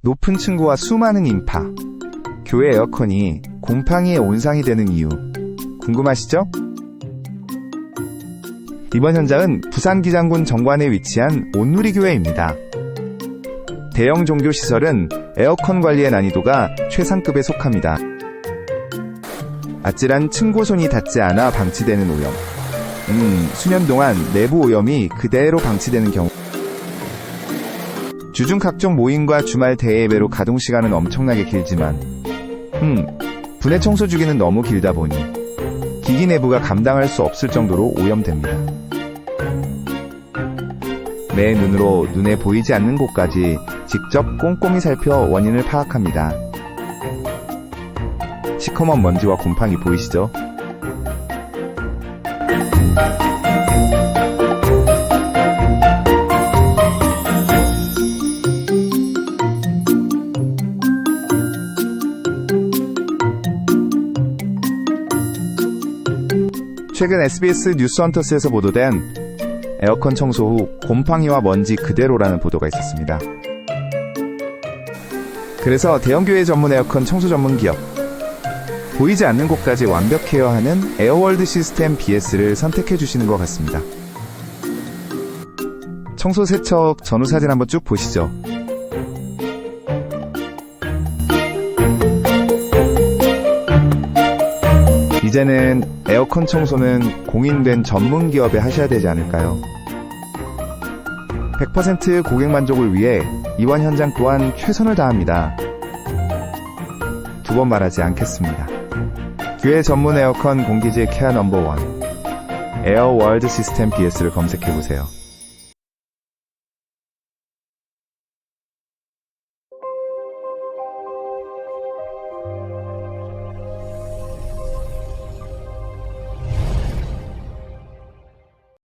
높은 층고와 수많은 인파, 교회 에어컨이 곰팡이의 온상이 되는 이유 궁금하시죠? 이번 현장은 부산 기장군 정관에 위치한 온누리교회입니다. 대형 종교시설은 에어컨 관리의 난이도가 최상급에 속합니다. 아찔한 층고선이 닿지 않아 방치되는 오염. 수년 동안 내부 오염이 그대로 방치되는 경우. 주중 각종 모임과 주말 대예배로 가동시간은 엄청나게 길지만 분해 청소 주기는 너무 길다 보니 기기 내부가 감당할 수 없을 정도로 오염됩니다. 매 눈으로 눈에 보이지 않는 곳까지 직접 꼼꼼히 살펴 원인을 파악합니다. 시커먼 먼지와 곰팡이 보이시죠? 최근 SBS 뉴스헌터스에서 보도된 에어컨 청소 후 곰팡이와 먼지 그대로라는 보도가 있었습니다. 그래서 대형교회 전문 에어컨 청소 전문 기업, 보이지 않는 곳까지 완벽 케어하는 에어월드 시스템 BS를 선택해 주시는 것 같습니다. 청소 세척 전후 사진 한번 쭉 보시죠. 이제는 에어컨 청소는 공인된 전문 기업에 하셔야 되지 않을까요? 100% 고객 만족을 위해 이번 현장 또한 최선을 다합니다. 두 번 말하지 않겠습니다. 교회 전문 에어컨 공기질 케어 넘버 1 에어월드 시스템 BS를 검색해보세요.